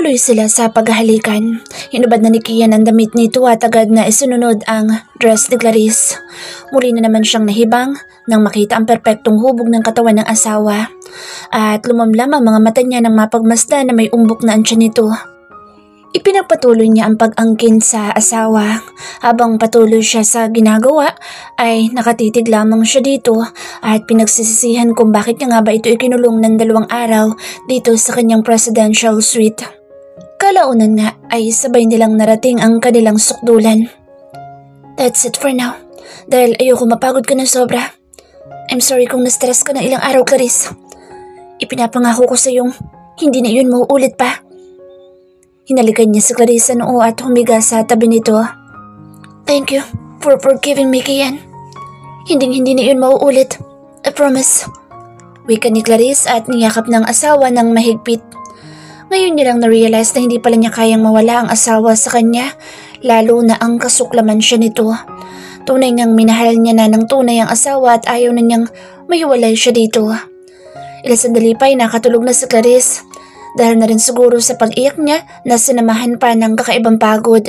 Tuloy sila sa paghahalikan. Hinubad na ni Kian ang damit nito at agad na isununod ang dress ni Clarice. Muli na naman siyang nahibang nang makita ang perpektong hubog ng katawan ng asawa. At lumamlam ang mga mata niya nang mapagmasdan na may umbok na ang tiyan nito. Ipinagpatuloy niya ang pag-angkin sa asawa. Habang patuloy siya sa ginagawa ay nakatitig lamang siya dito at pinagsisisihan kung bakit niya nga ba ito ikinulong ng 2 araw dito sa kanyang presidential suite. Kalaunan nga ay sabay nilang narating ang kanilang sukdulan. That's it for now. Dahil ayoko mapagod ka na sobra. I'm sorry kung na-stress ka ng ilang araw, Clarice. Ipinapangako ko sa iyong hindi na yun mauulit pa. Hinalikan niya si Clarice sa noo at humiga sa tabi nito. Thank you for forgiving me, Kian. Hindi na yun mauulit. I promise. Wika ni Clarice at niyakap ng asawa ng mahigpit. Ngayon niya lang na-realize na hindi pala niya kayang mawala ang asawa sa kanya, lalo na ang kasuklaman siya nito. Tunay ngang minahal niya na ng tunay ang asawa at ayaw na niyang mahiwalay siya dito. Ilang sandali pa ay nakatulog na si Clarice, dahil na rin siguro sa pag-iyak niya na sinamahan pa ng kakaibang pagod.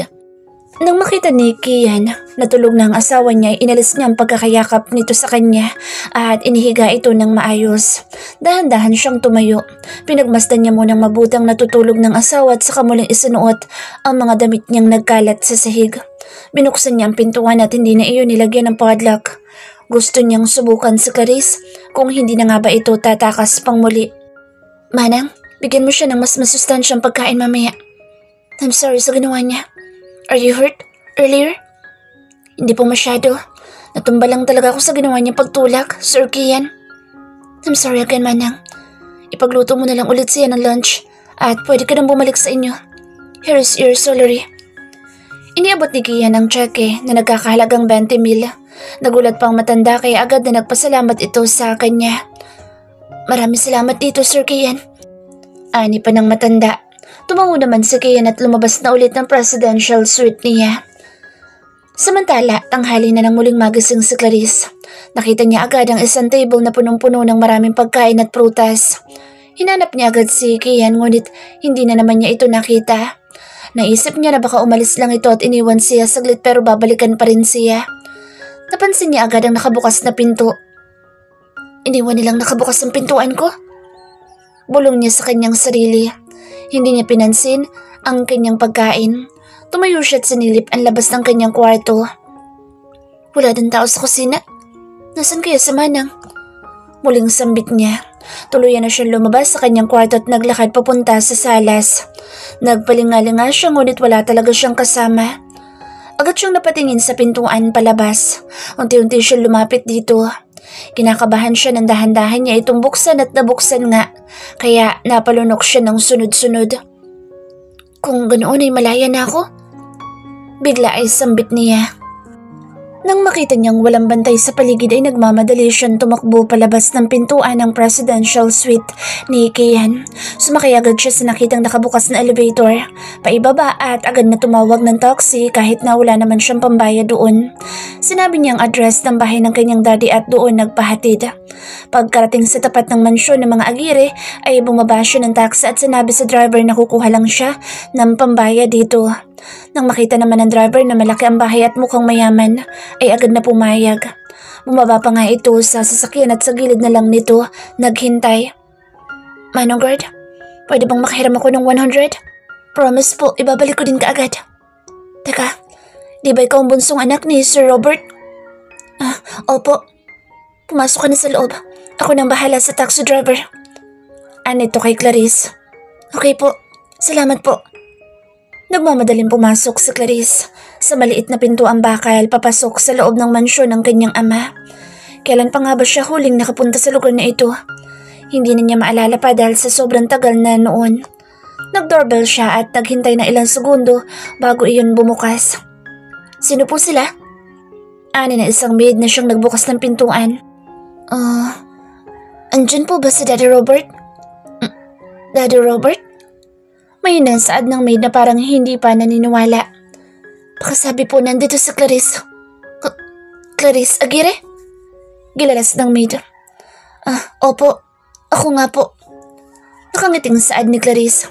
Nang makita ni Kian na tulog na ang asawa niya, inalis niya ang pagkakayakap nito sa kanya at inihiga ito ng maayos. Dahan-dahan siyang tumayo. Pinagmasdan niya munang mabutang natutulog ng asawa at saka muling isinuot ang mga damit niyang nagkalat sa sahig. Binuksan niya ang pintuan at hindi na iyon nilagyan ng padlock. Gusto niyang subukan si Clarice kung hindi na nga ba ito tatakas pang muli. Manang, bigyan mo siya ng mas masustansyang pagkain mamaya. I'm sorry sa ginawa niya. Are you hurt earlier? Hindi po masyado. Natumba lang talaga ako sa ginawa niyang pagtulak, Sir Kian. I'm sorry again, Manang. Ipagluto mo na lang ulit siya ng lunch at pwede ka nang bumalik sa inyo. Here is your salary. Iniabot ni Kian ang tseke na nagkakahalagang 20,000. Nagulat pang matanda kaya agad na nagpasalamat ito sa kanya. Maraming salamat dito, Sir Kian. Ani pa ng matanda. Tumango naman si Kian at lumabas na ulit ng presidential suite niya. Samantala, tanghali na nang muling magising si Clarice. Nakita niya agad ang isang table na punong-puno ng maraming pagkain at prutas. Hinanap niya agad si Kian ngunit hindi na naman niya ito nakita. Naisip niya na baka umalis lang ito at iniwan siya saglit pero babalikan pa rin siya. Napansin niya agad ang nakabukas na pinto. Iniwan nilang nakabukas ang pintuan ko? Bulong niya sa kanyang sarili. Hindi niya pinansin ang kanyang pagkain. Tumayo siya at sinilip ang labas ng kanyang kwarto. Wala din tao sa kusina. Nasaan kaya si Manang? Muling sambit niya. Tuluyan na siyang lumabas sa kanyang kwarto at naglakad papunta sa salas. Nagpalingalinga siya ngunit wala talaga siyang kasama. Agad siyang napatingin sa pintuan palabas. Unti-unti siyang lumapit dito. Kinakabahan siya ng dahan-dahan niya itong buksan at nabuksan nga, kaya napalunok siya ng sunod-sunod. Kung ganoon ay malaya na ako? Bigla ay sambit niya. Nang makita niyang walang bantay sa paligid ay nagmamadali siyang tumakbo palabas ng pintuan ng presidential suite ni Kian. Sumakay agad siya sa nakitang nakabukas na elevator. Paibaba at agad na tumawag ng taxi kahit na wala naman siyang pambayad doon. Sinabi niya ang address ng bahay ng kanyang daddy at doon nagpahatid. Pagkarating sa tapat ng mansyon ng mga agire ay bumaba siya ng taxi at sinabi sa driver na kukuha lang siya ng pambayad dito. Nang makita naman ng driver na malaki ang bahay at mukhang mayaman, ay agad na pumayag. Bumaba pa nga ito sa sasakyan at sa gilid na lang nito naghintay. Manong guard, pwede bang makahiram ako ng 100? Promise po, ibabalik ko din kaagad. Teka, di ba ikaw ang bunsong anak ni Sir Robert? Opo. Pumasok ka na sa loob. Ako nang bahala sa taxi driver. Anito kay Clarice. Okay po, salamat po. Nagmamadaling pumasok si Clarice. Sa maliit na pinto ang bakal papasok sa loob ng mansyon ng kanyang ama. Kailan pa nga ba siya huling nakapunta sa lugar na ito? Hindi na niya maalala pa dahil sa sobrang tagal na noon. Nag-doorbell siya at naghintay na ilang segundo bago iyon bumukas. Sino po sila? Ani na isang maid na siyang nagbukas ng pintuan. Andyan po ba si Daddy Robert? Daddy Robert? May nasaad ng maid na parang hindi pa naniniwala. Baka sabi po nandito si Clarice. Clarice Aguirre? Gilalas ng maid. Opo. Ako nga po. Nakangiting saad ni Clarice.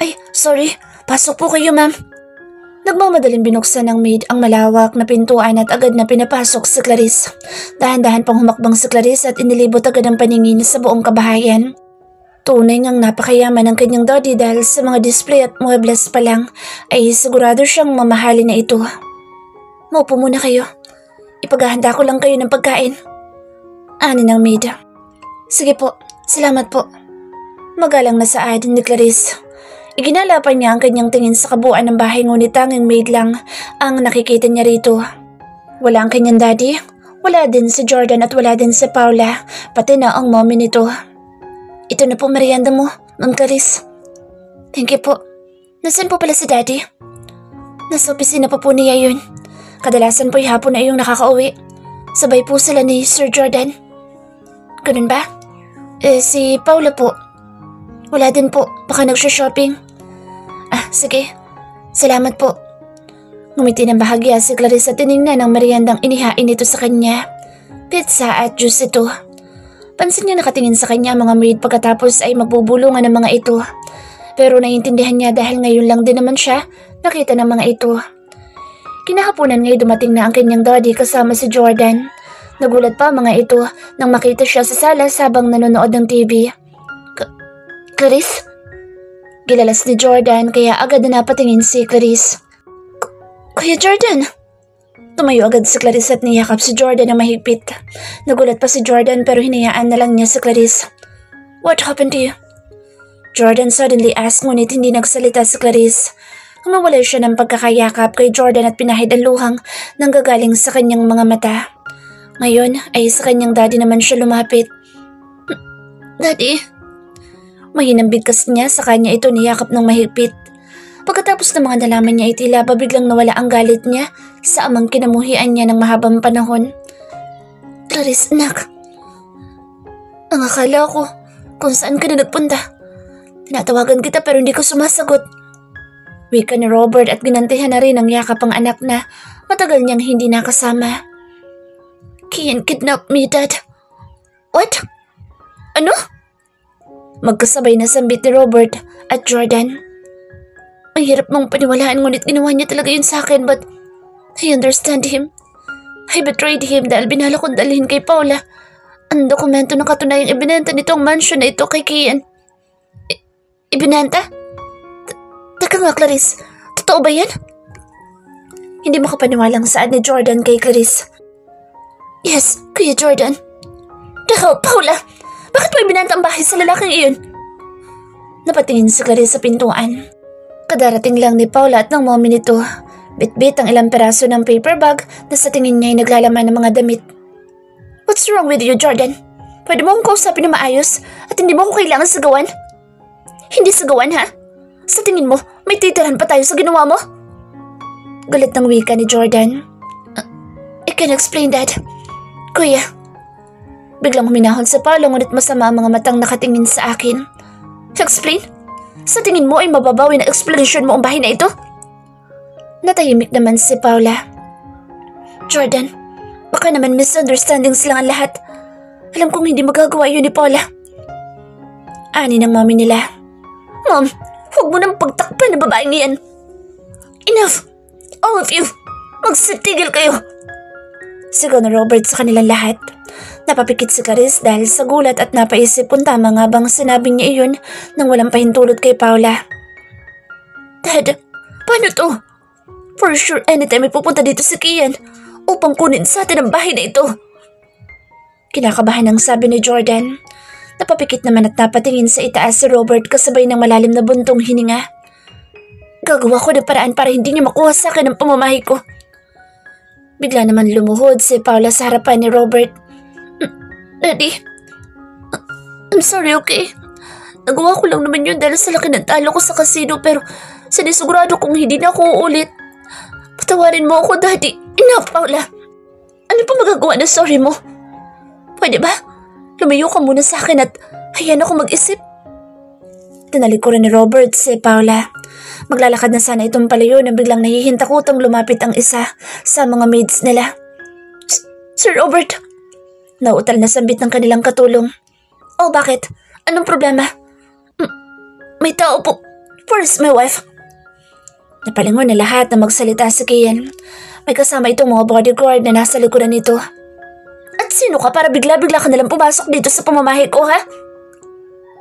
Ay, sorry. Pasok po kayo, ma'am. Nagmamadaling binuksan ng maid ang malawak na pintuan at agad na pinapasok si Clarice. Dahan-dahan pang humakbang si Clarice at inilibot agad ang paningin sa buong kabahayan. Tunay ngang napakayaman ng kanyang daddy dahil sa mga display at muebles pa lang ay sigurado siyang mamahalin na ito. Maupo muna kayo. Ipaghahanda ko lang kayo ng pagkain. Ani ng maid. Sige po, salamat po. Magalang na saad ni Clarice. Iginalapan niya ang kanyang tingin sa kabuuan ng bahay ngunit tanging maid lang ang nakikita niya rito. Wala ang kanyang daddy, wala din si Jordan at wala din si Paula, pati na ang mommy nito. Ito na po merienda mo, Ma'am Clarice. Thank you po. Nasaan po pala si daddy? Nasa opisina pa po niya yun. Kadalasan po'y hapon na iyong nakakauwi. Sabay po sila ni Sir Jordan. Ganun ba? Si Paula po. Wala din po, baka nagsha-shopping. Sige. Salamat po. Ngumiti ng bahagya si Clarice at tinignan ang meriendang inihain ito sa kanya. Pizza at juice ito. Pansin niya nakatingin sa kanya mga maid pagkatapos ay magbubulungan ng mga ito. Pero naiintindihan niya dahil ngayon lang din naman siya nakita ng mga ito. Kinahaponan ngayon dumating na ang kanyang daddy kasama si Jordan. Nagulat pa mga ito nang makita siya sa sala habang nanonood ng TV. Clarice? Gilalas ni Jordan kaya agad na napatingin si Clarice. Kuya Jordan! Tumayo agad si Clarice at niyakap si Jordan na mahigpit. Nagulat pa si Jordan pero hinayaan na lang niya si Clarice. What happened to you? Jordan suddenly asked ngunit hindi nagsalita si Clarice. Humawalay siya ng pagkakayakap kay Jordan at pinahid ang luhang nanggagaling sa kanyang mga mata. Ngayon ay sa kanyang daddy naman siya lumapit. Daddy? Mahinang bigkas niya sa kanya ito niyakap ng mahigpit. Pagkatapos ng mga nalaman niya ay tila ba biglang nawala ang galit niya sa amang kinamuhian niya ng mahabang panahon. Clarice, anak. Ang akala ko kung saan ka na nagpunta. Tinatawagan kita pero hindi ko sumasagot. Wika ni Robert at ginantihan na rin ang yakap ang anak na matagal niyang hindi nakasama. Kian kidnapped me, Dad. What? Ano? Magkasabay na sambit ni Robert at Jordan. Ang hirap mong paniwalaan ngunit ginawa niya talaga yun sa akin but I understand him. I betrayed him dahil binala kong dalhin kay Paula ang dokumento na katunayang ibinenta nito ang mansion na ito kay Kian. Ibinenta? Teka nga Clarice, totoo ba yan? Hindi makapaniwalang saad ni Jordan kay Clarice. Yes, Kuya Jordan. Dahil Paula! Bakit mo ibinenta ang bahay sa lalaking iyon? Napatingin si Clarice sa pintuan. Kadarating lang ni Paula at ng mommy nito. Bit-bit ang ilang peraso ng paper bag na sa tingin niya ay naglalaman ng mga damit. What's wrong with you, Jordan? Pwede mo akong kausapin na maayos at hindi mo ako kailangan sagawan? Hindi sagawan, ha? Sa tingin mo, may titirahan pa tayo sa ginawa mo? Galit ng wika ni Jordan. I can explain that. Kuya. Biglang huminahon sa Paula ngunit masama ang mga matang nakatingin sa akin. Explain? Sa tingin mo ay mababawi na explanation mo ang bahay na ito? Natahimik naman si Paula. Jordan, baka naman misunderstandings lang ang lahat. Alam kong hindi magagawa yun ni Paula. Ani ng mommy nila. Mom, huwag mo nang pagtakpan ng babaeng iyan. Enough! All of you! Magsitigil kayo! Sigaw na Robert sa kanilang lahat. Napapikit si Clarice dahil sa gulat at napaisip kung tama nga bang sinabi niya iyon nang walang pahintulot kay Paula. Dad, paano to? For sure anytime ay pupunta dito si Kian upang kunin sa atin ang bahay na ito. Kinakabahan ang sabi ni Jordan. Napapikit naman at napatingin sa itaas si Robert kasabay ng malalim na buntong hininga. Gagawa ko ng paraan para hindi niya makuha sa akin ang pamamahay ko. Bigla naman lumuhod si Paula sa harapan ni Robert. Daddy, I'm sorry, okay? Nagawa ko lang naman yun dahil sa laki ng talo ko sa kasino pero sinisigurado kong hindi na ako uulit. Patawarin mo ako, Daddy. Enough, Paula. Ano pa magagawa na sorry mo? Pwede ba? Lumayo ka muna sa akin at hayaan ako mag-isip. Tinalikuran ni Robert si Paula. Maglalakad na sana itong palayo na biglang nahihintakutang lumapit ang isa sa mga maids nila. Sir Robert! Nautal na sambit ng kanilang katulong. Oh, bakit? Anong problema? May tao po. Where's my wife? Napalingon na lahat na magsalita si Kian. May kasama itong mga bodyguard na nasa likuran nito. At sino ka para bigla-bigla ka nalang pumasok dito sa pamamahay ko, ha?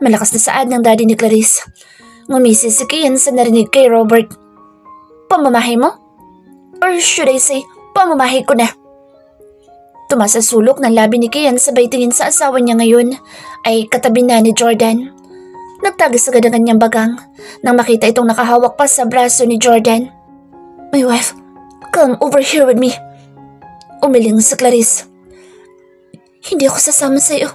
Malakas na saad ng daddy ni Clarice. Ngumisi si Kian sa narinig kay Robert. Pamamahay mo? Or should I say, pamamahay ko na? Tumas sa sulok ng labi ni Kian sabay tingin sa asawa niya ngayon ay katabi na ni Jordan. Nagtagis agad ang kanyang bagang nang makita itong nakahawak pa sa braso ni Jordan. My wife, come over here with me. Umiling si Clarice. Hindi ako sasama sa iyo.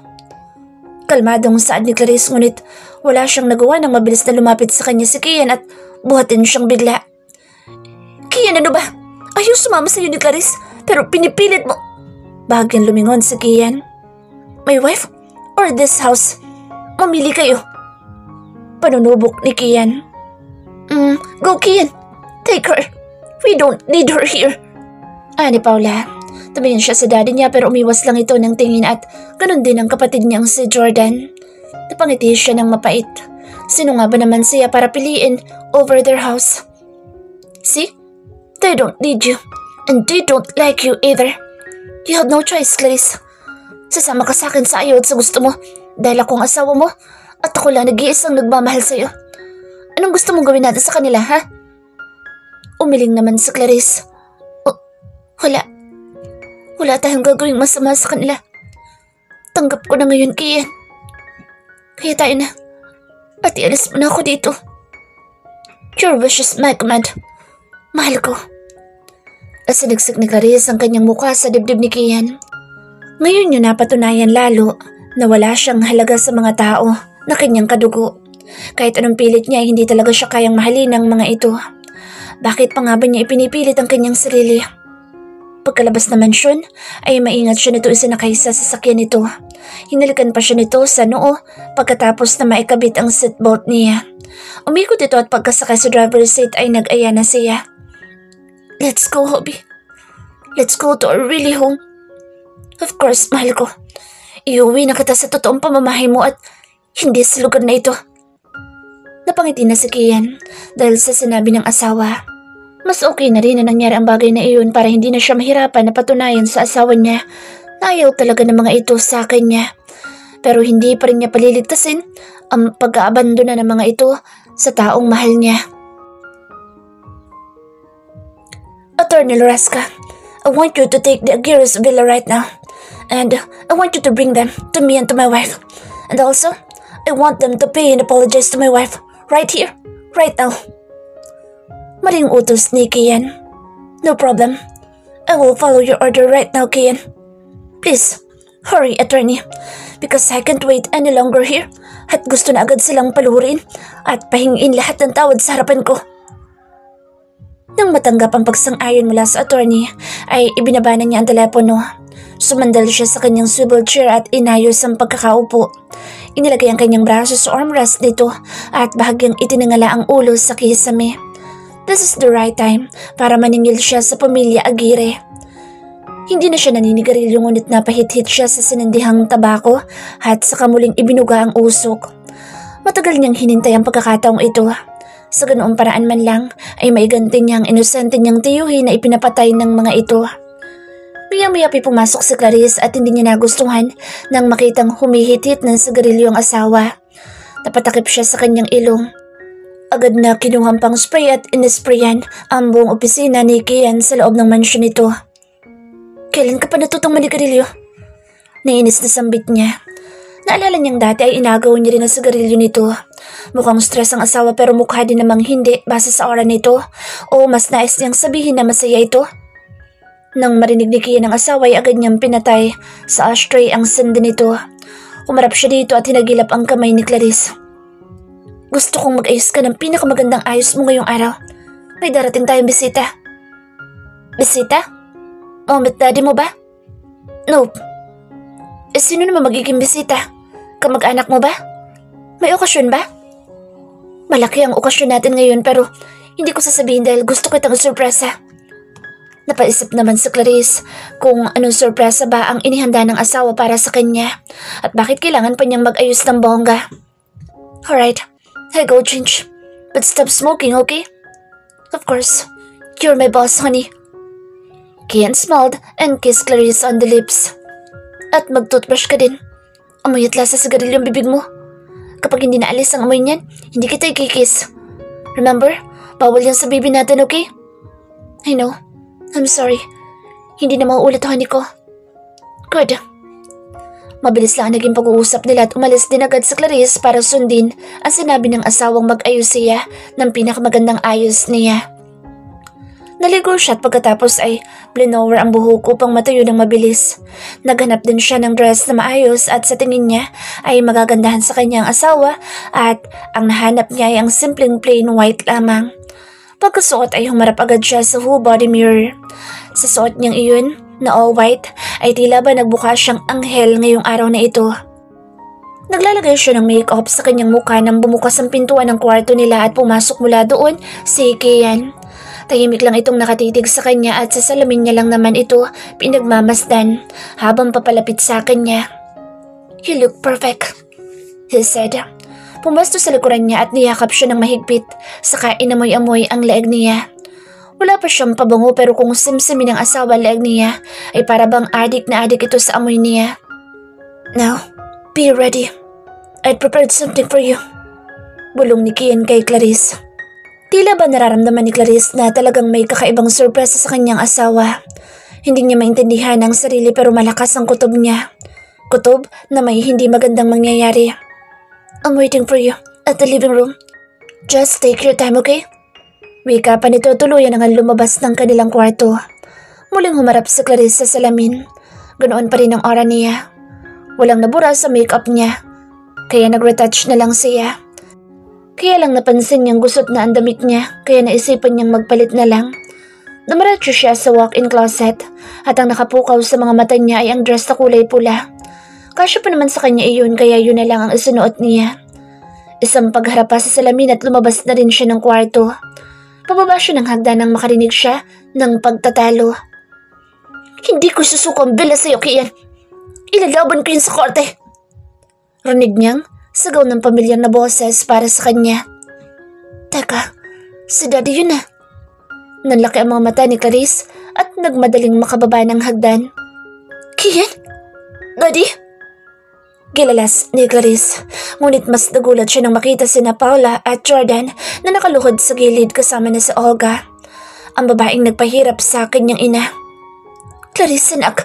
Kalmadong saad ni Clarice ngunit wala siyang nagawa nang mabilis na lumapit sa kanya si Kian at buhatin siyang bigla. Kian, ano ba? Ayaw sumama sa iyo ni Clarice pero pinipilit mo. Bahagyang lumingon si Kian. My wife or this house? Mamili kayo. Panunubok ni Kian. Go Kian. Take her. We don't need her here. Ani Paula. Tumingin siya sa daddy niya pero umiwas lang ito ng tingin at ganun din ang kapatid niyang si Jordan. Napangiti siya ng mapait. Sino nga ba naman siya para piliin over their house? See? They don't need you. And they don't like you either. You have no choice, Clarice. Sasama ka sa akin sa ayaw at sa gusto mo dahil akong asawa mo at ako lang nag-iisang nagmamahal sa'yo. Anong gusto mong gawin natin sa kanila, ha? Umiling naman si Clarice. Wala tayong gagawing masama sa kanila. Tanggap ko na ngayon, Kian. Kaya tayo na. At ialis mo na ako dito. Your wish is my command. Mahal ko. Asinigsik ni Clarice ang kanyang mukha sa dibdib ni Kian. Ngayon yun napatunayan lalo na wala siyang halaga sa mga tao na kanyang kadugo. Kahit anong pilit niya, hindi talaga siya kayang mahalin ng mga ito. Bakit pa nga ba niya ipinipilit ang kanyang sarili? Pagkalabas na mansyon, ay maingat siya nito isinakay sa sasakyan nito. Hinalikan pa siya nito sa noo pagkatapos na maikabit ang seatbelt niya. Umikot ito at pagkasakay sa driver's seat ay nag-aya na siya. Let's go, Hobby. Let's go to our really home. Of course, mahal ko. Iuwi na kita sa totoong pamamahay mo at hindi sa lugar na ito. Napangiti na si Kian dahil sa sinabi ng asawa. Mas okay na rin na nangyari ang bagay na iyon para hindi na siya mahirapan na patunayan sa asawa niya na ayaw talaga ng mga ito sa kanya. Pero hindi pa rin niya paliligtasin ang pag-aabandona ng mga ito sa taong mahal niya. Attorney Lorasca, I want you to take the Aguirre's villa right now. And I want you to bring them to me and to my wife. And also, I want them to pay and apologize to my wife right here, right now. Maling utos ni Kian. No problem. I will follow your order right now, Kian. Please, hurry, attorney. Because I can't wait any longer here. At gusto na agad silang paluhurin at pahingin lahat ng tawad sa harapan ko. Nang matanggap ang pagsang-ayon mula sa attorney, ay ibinabana niya ang telepono. Sumandal siya sa kanyang swivel chair at inayos ang pagkakaupo. Inilagay ang kanyang braso sa armrest nito at bahagyang itinangala ang ulo sa kisame. This is the right time para maningil siya sa pamilya Aguirre. Hindi na siya naninigarilyo ngunit napahit-hit siya sa sinindihang tabako at saka muling ibinuga ang usok. Matagal niyang hinintay ang pagkakataong ito. Sa ganoong paraan man lang ay maiganti niyang inosente niyang tiyuhin na ipinapatay ng mga ito. Maya-maya pumasok si Clarice at hindi niya nagustuhan nang makitang humihit-hit ng sigarilyo ang asawa. Napatakip siya sa kanyang ilong. Agad na kinuhang pang spray at inisprayan ang buong opisina ni Kian sa loob ng mansyon nito. Kailan ka pa natutong manigarilyo? Nainis na sambit niya. Naalala niyang dati ay inagaw niya rin ang sigarilyo nito. Mukhang stress ang asawa pero mukha din namang hindi base sa aura nito o mas nais niyang sabihin na masaya ito. Nang marinig ni Kian ang asawa ay agad niyang pinatay sa ashtray ang sindi nito. Umarap siya dito at hinagilap ang kamay ni Clarice. Gusto kong mag-ayos ka ng pinakamagandang ayos mo ngayong araw. May darating tayong bisita. Bisita? Mom at daddy mo ba? Nope. Sino naman magiging bisita? Kamag-anak mo ba? May okasyon ba? Malaki ang okasyon natin ngayon pero hindi ko sasabihin dahil gusto kitang surpresa. Napaisip naman si Clarice kung anong sorpresa ba ang inihanda ng asawa para sa kanya at bakit kailangan pa niyang mag-ayos ng bongga. Alright, I go change. But stop smoking, okay? Of course. You're my boss, honey. Kian smiled and kissed Clarice on the lips. At mag-toothbrush ka din. Amoy at lasa sa sigarilyo ang bibig mo. Kapag hindi naalis ang amoy niyan, hindi kita ikikiss. Remember? Bawal yan sa baby natin, okay? I know. I'm sorry. Hindi na mauulit, honey ko. Good. Mabilis lang ang naging pag-uusap nila at umalis din agad sa Clarice para sundin ang sinabi ng asawang mag-ayos siya ng pinakamagandang ayos niya. Naligo siya at pagkatapos ay blinower ang buhok upang matuyo ng mabilis. Naghanap din siya ng dress na maayos at sa tingin niya ay magagandahan sa kanyang asawa at ang nahanap niya ay ang simpleng plain white lamang. Pagkasuot ay humarap agad siya sa full body mirror. Sa suot niyang iyon na all white ay tila ba nagbuka siyang anghel ngayong araw na ito. Naglalagay siya ng make-up sa kanyang mukha nang bumukas ang pintuan ng kwarto nila at pumasok mula doon si Kian. Tahimik lang itong nakatitig sa kanya at sa salamin niya lang naman ito pinagmamasdan habang papalapit sa kanya. You look perfect, he said. Pumasto sa likuran niya at niyakap siya ng mahigpit, saka inamoy-amoy ang leeg niya. Wala pa siyang pabango pero kung simsimin ng asawa leeg niya ay para bang adik na adik ito sa amoy niya. Now, be ready. I'd prepared something for you. Bulong ni Kian kay Clarice. Tila ba nararamdaman ni Clarice na talagang may kakaibang sorpresa sa kanyang asawa. Hindi niya maintindihan ang sarili pero malakas ang kutob niya. Kutob na may hindi magandang mangyayari. I'm waiting for you at the living room. Just take your time, okay? Wika pa nito tuluyan ang lumabas ng kanilang kwarto. Muling humarap si Clarice sa salamin. Ganoon pa rin ang aura niya. Walang nabura sa makeup niya. Kaya nag-retouch na lang siya. Kaya lang napansin niyang gusot na ang damit niya, kaya naisipan niyang magpalit na lang. Dumiretso siya sa walk-in closet at ang nakapukaw sa mga mata niya ay ang dress na kulay pula. Kasya pa naman sa kanya iyon kaya yun na lang ang isinuot niya. Isang pagharap pa sa salamin at lumabas na rin siya ng kwarto. Pababa siya ng hagdan nang makarinig siya ng pagtatalo. Hindi ko susuko ang bila sa'yo, Kian. Ilalaban ko yun sa korte. Rinig niyang sagaw ng pamilyar na boses para sa kanya. Teka, si Daddy yun ah. Nanlaki ang mga mata ni Clarice at nagmadaling makababa ng hagdan. Kian? Daddy? Gilalas ni Clarice, ngunit mas nagulat siya nang makita sina Paula at Jordan na nakaluhod sa gilid kasama na si Olga, ang babaeng nagpahirap sa kanyang ina. Clarice, anak?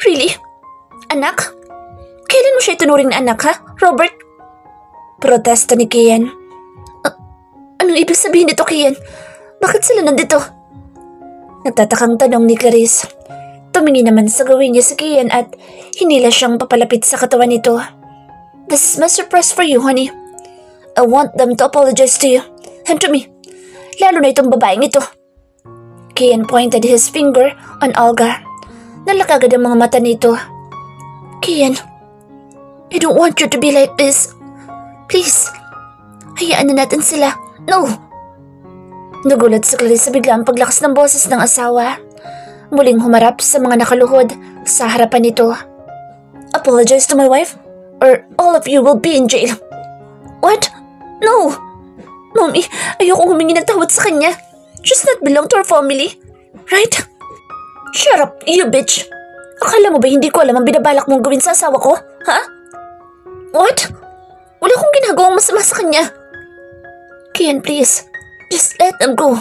Really? Anak? Kailan mo siya itunuring na anak, ha, Robert? Protesta ni Kian. Anong ibig sabihin nito, Kian? Bakit sila nandito? Nagtatakang tanong ni Clarice. Tumingin naman sa gawin niya si Kian at hinila siyang papalapit sa katawan nito. This is my surprise for you, honey. I want them to apologize to you and to me. Lalo na itong babaeng ito. Kian pointed his finger on Olga. Nalakagad ang mga mata nito. Kian, I don't want you to be like this. Please, hayaan na natin sila. No! Nagulat si Clarice sa biglang paglakas ng boses ng asawa. Muling humarap sa mga nakaluhod sa harapan nito. Apologize to my wife? Or all of you will be in jail. What? No! Mommy, ayokong humingi ng tawad sa kanya. She's not belong to our family. Right? Shut up, you bitch! Akala mo ba hindi ko alam ang binabalak mong gawin sa asawa ko? Ha? What? Wala akong ginagawang masama sa kanya. Kian, please. Just let them go.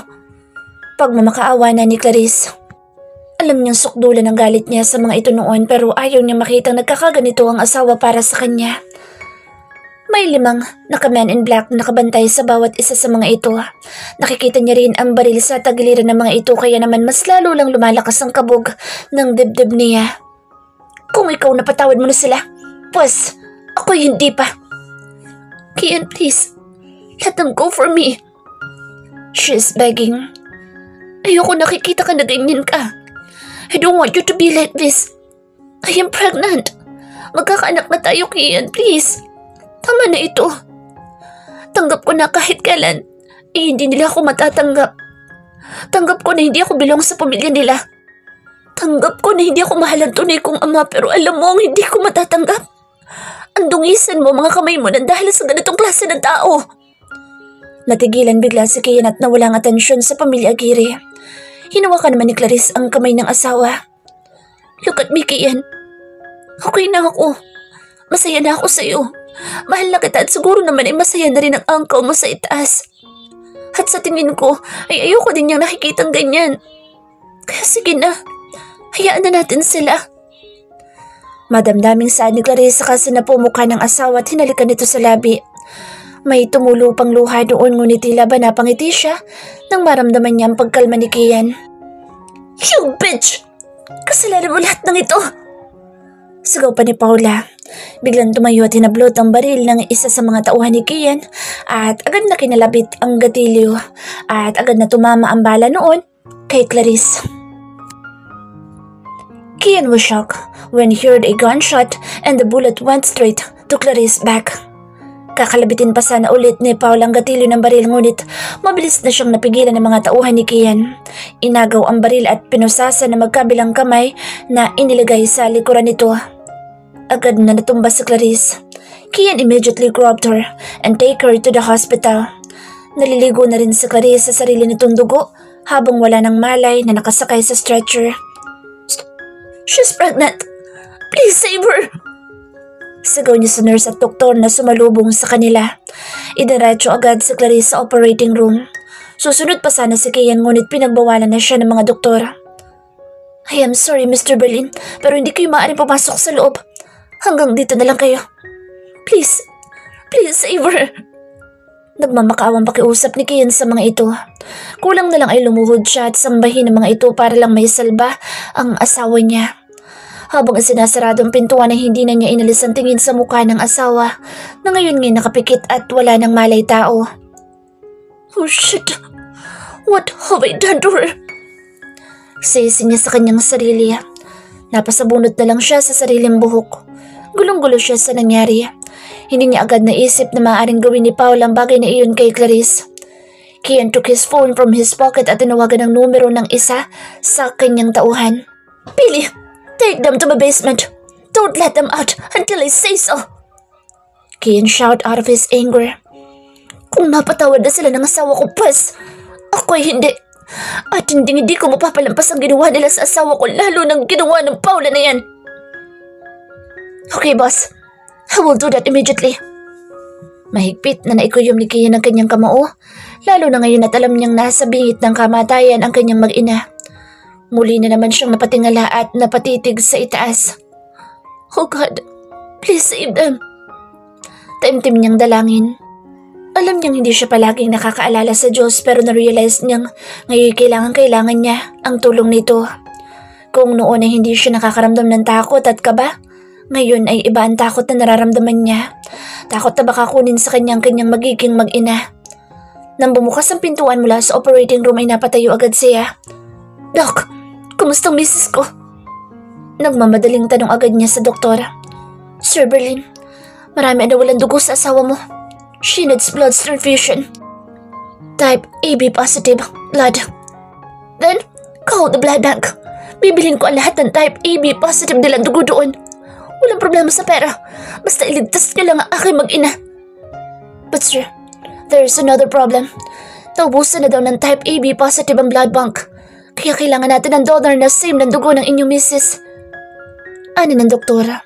Pagmamakaawa na ni Clarice. Alam niyang sukdulan ang galit niya sa mga ito noon pero ayaw niyang makitang nagkakaganito ang asawa para sa kanya. May 5 naka-men in black na nakabantay sa bawat isa sa mga ito. Nakikita niya rin ang baril sa tagiliran ng mga ito kaya naman mas lalo lang lumalakas ang kabog ng dibdib niya. Kung ikaw napatawad mo na sila, pues ako hindi pa. Kian, please, let them go for me. She's begging. Ayoko nakikita ka na ganyan ka. I don't want you to be like this. I am pregnant. Magkakaanak na tayo, Kian, please. Tama na ito. Tanggap ko na kahit kailan, hindi nila ako matatanggap. Tanggap ko na hindi ako bilong sa pamilya nila. Tanggap ko na hindi ako mahal ang tunay kong ama pero alam mo ang hindi ko matatanggap. Ang dungisan mo mga kamay mo nang dahil sa ganitong klase ng tao. Natigilan bigla si Kian at nawalang atensyon sa pamilya Aguirre. Hinawakan naman ni Clarice ang kamay ng asawa. Look at me, Kian. Okay na ako. Masaya na ako sa iyo. Mahal na kita at siguro naman ay masaya na rin ang uncle mo sa itaas. At sa tingin ko ay ayoko din niyang nakikitang ganyan. Kaya sige na, hayaan na natin sila. Madamdaming saan ni Clarissa kasi napumukha ng asawa at hinalikan nito sa labi. May tumulo pang luha doon ngunit tila ba napangiti siya nang maramdaman niya ang pagkalma ni Kian. You bitch! Kasalanan mo lahat ng ito! Sigaw pa ni Paula. Biglang tumayo at hinablot ang baril ng isa sa mga tauhan ni Kian at agad na kinalabit ang gatilyo at agad na tumama ang bala noon kay Clarice. Kian was shocked when he heard a gunshot and the bullet went straight to Clarice's back. Kakalabitin pa sana ulit ni Paul ang gatilyo ng baril ngunit mabilis na siyang napigilan ng mga tauhan ni Kian. Inagaw ang baril at pinusasa na magkabilang kamay na inilagay sa likuran nito. Agad na natumba si Clarice. Kian immediately grabbed her and take her to the hospital. Naliligo na rin si Clarice sa sarili nitong dugo habang wala ng malay na nakasakay sa stretcher. She's pregnant! Please save her! Sigaw niya sa nurse at doktor na sumalubong sa kanila. Idiretso agad si Clarice sa operating room. Susunod pa sana si Kian ngunit pinagbawalan na siya ng mga doktor. I am sorry Mr. Berlin pero hindi kayo maaaring pumasok sa loob. Hanggang dito na lang kayo. Please save her. Nagmamakaawang pakiusap ni Kian sa mga ito. Kulang na lang ay lumuhod siya at sambahin ng mga ito para lang may salba ang asawa niya. Habang sinasarado ang pintuan ay hindi na niya inalis ang tingin sa mukha ng asawa na ngayon ngayon nakapikit at wala nang malay tao. Oh shit! What have I done to her? Sisi niya sa kanyang sarili. Napasabunot na lang siya sa sariling buhok. Gulong-gulo siya sa nangyari. Hindi niya agad naisip na maaaring gawin ni Paul ang bagay na iyon kay Clarice. Kian took his phone from his pocket at tinawagan ang numero ng isa sa kanyang tauhan. Billy! Take them to my basement. Don't let them out until I say so. Kian shout out of his anger. Kung mapatawad na sila ng asawa ko, pues, ako'y hindi. At hindi ko mapapalampas ang ginawa nila sa asawa ko, lalo ng ginawa ng Paula na yan. Okay, boss. I will do that immediately. Mahigpit na naikuyom ni Kian ang kanyang kamao, lalo na ngayon at alam niyang nasa bingit ng kamatayan ang kanyang mag-ina. Muli na naman siyang napatingala at napatitig sa itaas. Oh God, please save them. Taimtim niyang dalangin. Alam niyang hindi siya palaging nakakaalala sa Diyos pero na-realize niyang ngayon kailangan niya ang tulong nito. Kung noon ay hindi siya nakakaramdam ng takot at kaba, ngayon ay iba ang takot na nararamdaman niya. Takot na baka kunin sa kanyang magiging mag-ina. Nang bumukas ang pintuan mula sa operating room ay napatayo agad siya. Doc! Kumusta ang misis ko? Nagmamadaling tanong agad niya sa doktor. Sir Berlin, marami na walang dugo sa asawa mo. She needs blood transfusion. Type AB positive blood. Then, call the blood bank. Bibilhin ko ang lahat ng type AB positive nilang dugo doon. Walang problema sa pera. Basta iligtas niyo lang ang aking mag-ina. But sir, there's another problem. Naubusan na daw ng type AB positive ang blood bank. Kaya kailangan natin ng donor na same ng dugo ng inyong misis. Ani ng doktora.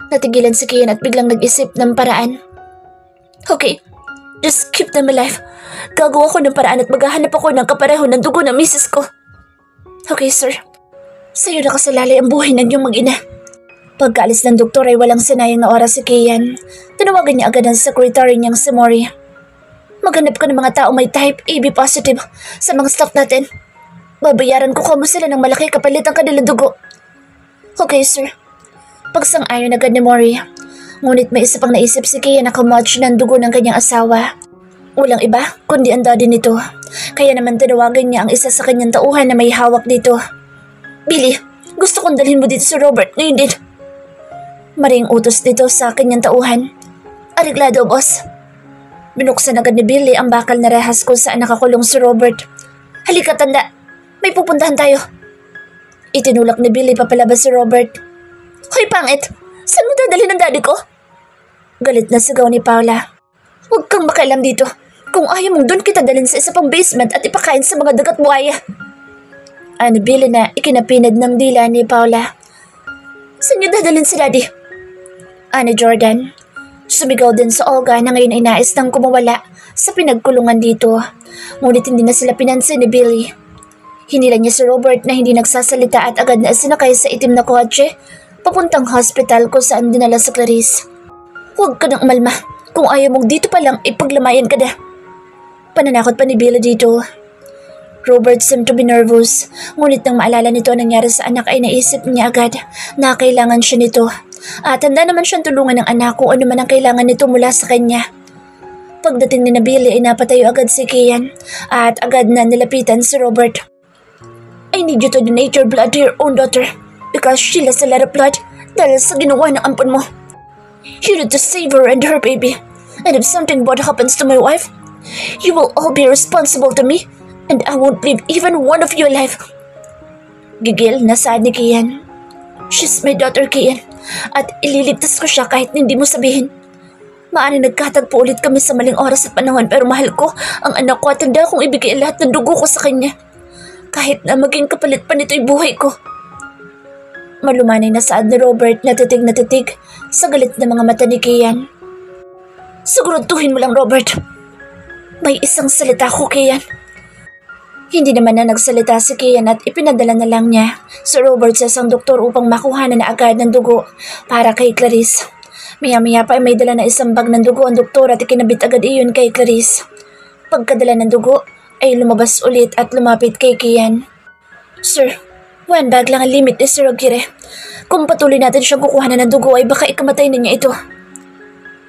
Natigilan si Kian at biglang nag-isip ng paraan. Okay, just keep them alive. Gagawa ko ng paraan at maghahanap ako ng kapareho ng dugo ng misis ko. Okay, sir. Sa'yo na kasalalay ang buhay ng iyong mag-ina. Pagkaalis ng doktor ay walang sinayang na oras si Kian. Tinawagan niya agad ang secretary niyang si Mori. Maghanap ka ng mga tao may type AB positive sa mga staff natin. Babayaran ko kamo sila ng malaki kapalit ang kanilang dugo. Okay, sir. Pagsang-ayon agad ni Mori. Ngunit may isa pang naisip si Kian na kamotch ng dugo ng kanyang asawa. Walang iba kundi ang daddy nito. Kaya naman tinawagan niya ang isa sa kanyang tauhan na may hawak dito. Billy, gusto kong dalhin mo dito si Robert ngayon din. Maring utos dito sa kanyang tauhan. Ariglado, boss. Binuksan agad ni Billy ang bakal na rehas kung saan nakakulong si Robert. Halika, tanda. May pupuntahan tayo. Itinulak ni Billy papalabas si Robert. Hoy, pangit! Saan mo dadalhin ang daddy ko? Galit na sigaw ni Paula. Huwag kang makialam dito. Kung ayaw mong doon kita dalhin sa isa pang basement at ipakain sa mga dagat buhaya. Ani Billy na ikinapinad ng dila ni Paula. Saan niyo dadalhin si Daddy? Ani Jordan. Sumigaw din sa Olga na ngayon ay nais nang kumawala sa pinagkulungan dito. Ngunit hindi na sila pinansin ni Billy. Hinila niya si Robert na hindi nagsasalita at agad na sinakay sa itim na kotse papuntang hospital kung saan dinala si Clarice. Huwag ka nang umalma. Kung ayaw mong dito pa lang ipaglamayan ka na. Pananakot pa ni Billy dito. Robert seemed to be nervous, ngunit nang maalala nito ang nangyari sa anak ay naisip niya agad na kailangan siya nito. At handa naman siyang tulungan ng anak kung ano man ang kailangan nito mula sa kanya. Pagdating ni na Billy ay napatayo agad si Kian at agad na nilapitan si Robert. I need you to donate your blood to your own daughter because she lost a lot of blood dahil sa ginawa ng ampon mo. You need to save her and her baby. And if something bad happens to my wife, you will all be responsible to me and I won't leave even one of you alive. Gigil na saad ni Kian. She's my daughter, Kian, at ililigtas ko siya kahit hindi mo sabihin. Maaaring nagkatagpo ulit kami sa maling oras at panahon pero mahal ko ang anak ko at handa kong ibigay lahat ng dugo ko sa kanya. Kahit na maging kapalit pa nito'y buhay ko. Malumanay na saad ni Robert na titig sa galit na mga mata ni Kian. Siguraduhin mo lang, Robert. May isang salita ko, Kian. Hindi naman na nagsalita si Kian at ipinadala na lang niya si Robert sa isang doktor upang makuhanan na agad ng dugo para kay Clarice. Maya-maya pa ay may dala na isang bag ng dugo ang doktor at ikinabit agad iyon kay Clarice. Pagkadala ng dugo ay lumabas ulit at lumapit kay Kian. Sir, 1 bag lang ang limit ni Sir Aguirre. Kung patuloy natin siyang kukuhanan ng dugo ay baka ikamatay na niya ito.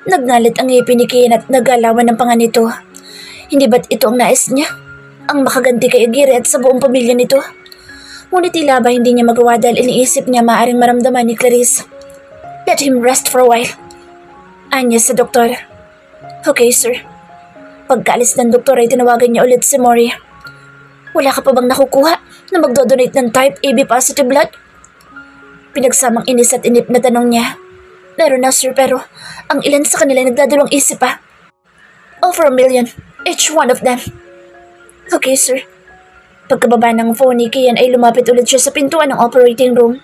Nagngalit ang ngipin ni Kian at nagalawan ng panga nito. Hindi ba't ito ang nais niya? Ang makaganti kay Aguirre at sa buong pamilya nito? Ngunit tila ba hindi niya magawa dahil iniisip niya maaaring maramdaman ni Clarice. Let him rest for a while. Anya sa doktor. Okay, sir. Pagkaalis ng doktor ay tinawagan niya ulit si Mori. Wala ka pa bang nakukuha na magdodonate ng type AB positive blood? Pinagsamang inis at inip na tanong niya. Meron na, sir, pero ang ilan sa kanila ay nagdadalawang isip pa. Over 1 million, each one of them. Okay, sir. Pagkababa ng phone ni Kian ay lumapit ulit siya sa pintuan ng operating room.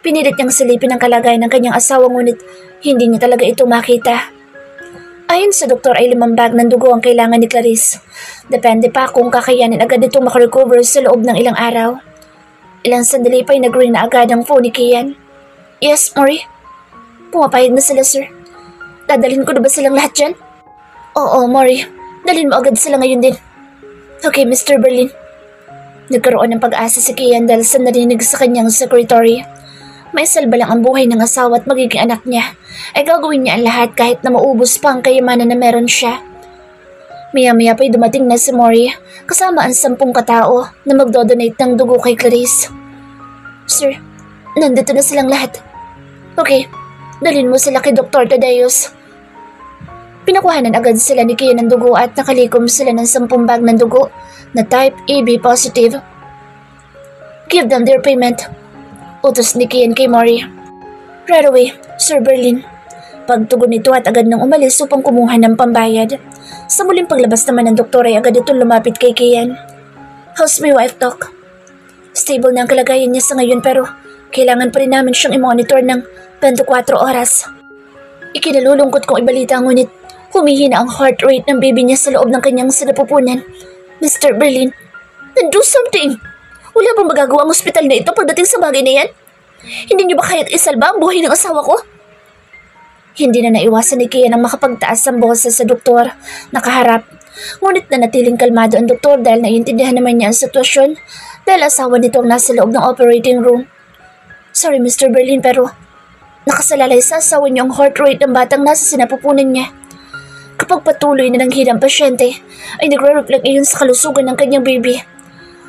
Pinilit niyang silipin ang kalagayan ng kanyang asawa ngunit hindi niya talaga ito makita. Ayon sa doktor ay 5 bag ng dugo ang kailangan ni Clarice. Depende pa kung kakayanin agad itong makarecover sa loob ng ilang araw. Ilang sandali pa ay nag-ring na agad ang phone ni Kian. Yes, Mori? Pumapayag na sila, sir. Dadalhin ko na ba silang lahat dyan? Oo, Mori. Dalhin mo agad sila ngayon din. Okay, Mr. Berlin. Nagkaroon ng pag-asa si Kian dahil sa narinig sa kanyang secretary. May salba lang ang buhay ng asawa at magiging anak niya. Ay gagawin niya ang lahat kahit na maubos pa ang kayamanan na meron siya. Maya-maya pa'y dumating na si Mori kasama ang 10 katao na magdodonate ng dugo kay Clarice. Sir, nandito na silang lahat. Okay, dalhin mo sila kay Dr. Tadeus. Pinakuhanan agad sila ni Kian ng dugo at nakalikom sila ng 10 bag ng dugo na type AB positive. Give them their payment. Utos ni Kian kay Mori. Right away, Sir Berlin. Pagtugon nito at agad nang umalis upang kumuha ng pambayad. Sa muling paglabas naman ng doktor ay agad itong lumapit kay Kian. How's my wife, Doc? Stable na ang kalagayan niya sa ngayon pero kailangan pa rin namin siyang i-monitor ng 24 oras. Ikinalulungkot kong ibalita ngunit humihina ang heart rate ng baby niya sa loob ng kanyang sinapupunan. Mr. Berlin, then do something! Wala bang magagawa ang ospital na ito pagdating sa bagay na yan? Hindi niyo ba kaya't isalba ang buhay ng asawa ko? Hindi na naiwasan ni Kian ang makapagtaas ang boses sa doktor. Nakaharap. Ngunit nanatiling kalmado ang doktor dahil naiintindihan naman niya ang sitwasyon dahil asawa nito ang nasa loob ng operating room. Sorry, Mr. Berlin, pero nakasalalay sa asawa niyo ang heart rate ng batang nasa sinapupunan niya. Kapag patuloy na ng hirang pasyente, ay nagre-reflect iyon sa kalusugan ng kanyang baby.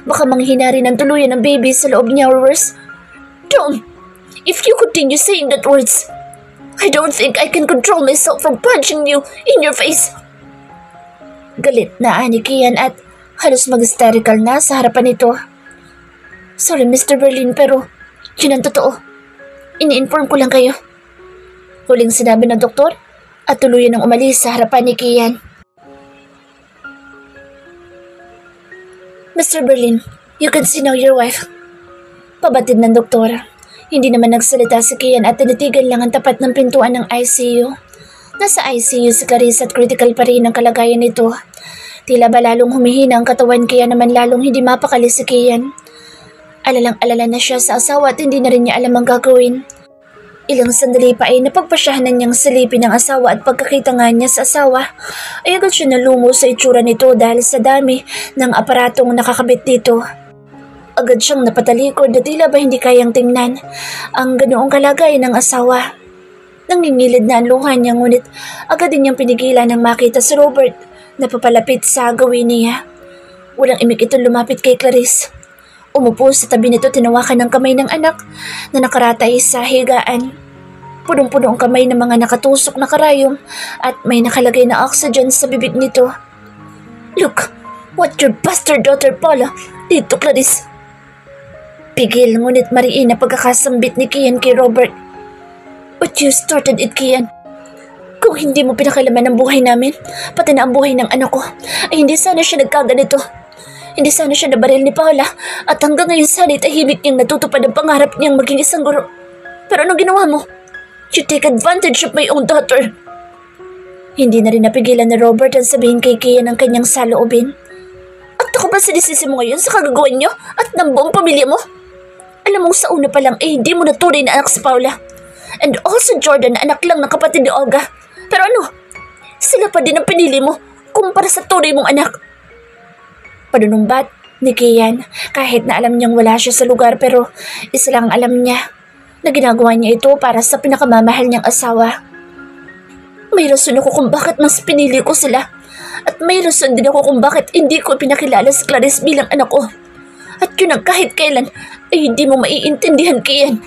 Baka manghina rin ang tuluyan ng baby sa loob niya or worse. Don't! If you continue saying that words, I don't think I can control myself from punching you in your face. Galit na ani Kian at halos mag-hysterical na sa harapan nito. Sorry, Mr. Berlin, pero yun ang totoo. Ini-inform ko lang kayo. Huling sinabi ng doktor at tuluyan ng umalis sa harapan ni Kian. Mr. Berlin, you can see now your wife. Pabatid ng doktor. Hindi naman nagsalita si Kian at tinitigan lang ang tapat ng pintuan ng ICU. Nasa ICU si Clarice at critical pa rin ang kalagayan nito. Tila ba lalong humihina ang katawan kaya naman lalong hindi mapakali si Kian. Alalang-alala na siya sa asawa at hindi na rin niya alam ang gagawin. Ilang sandali pa ay napagpasyahan niyang silipin ng asawa at pagkakita nga niya sa asawa ay agad siya nalumo sa itsura nito dahil sa dami ng aparatong nakakabit dito. Agad siyang napatalikod na tila ba hindi kayang tingnan ang ganoong kalagayan ng asawa. Nangingilid na ang luha niya ngunit agad din niyang pinigilan nang makita si Robert na papalapit sa gawin niya. Walang imik ito lumapit kay Clarice. Umupo sa tabi nito tinawakan ng kamay ng anak na nakaratay sa higaan. Punong-puno ang kamay ng mga nakatusok na karayom at may nakalagay na oxygen sa bibig nito. "Look, what your bastard daughter Paula did to Clarice." Pigil ngunit mariin na pagkakasambit ni Kian kay Robert. "But you started it, Kian. Kung hindi mo pinakalaman ang buhay namin, pati na ang buhay ng anak ko, ay hindi sana siya nagkaganito. Hindi sana siya nabaril ni Paula at hanggang ngayon sana tahimik niyang natutupad ang pangarap niyang maging isang guro. Pero anong ginawa mo? You take advantage of my own daughter." Hindi na rin napigilan ni Robert ang sabihin kay Kian ang kanyang saloobin. "At ako ba sinisisi mo ngayon sa kagagawan niyo at ng buong pamilya mo? Alam mong sa una pa lang hindi mo natuloy na anak si Paula. And also Jordan na anak lang ng kapatid ni Olga. Pero ano? Sila pa din ang pinili mo kumpara sa tunay mong anak." Panunumbat ni Kian kahit na alam niyang wala siya sa lugar pero isa lang alam niya na ginagawa niya ito para sa pinakamamahal niyang asawa. "May rason ako kung bakit mas pinili ko sila at may rason din ako kung bakit hindi ko pinakilala si Clarice bilang anak ko. At yun ang kahit kailan ay hindi mo maiintindihan, Kian.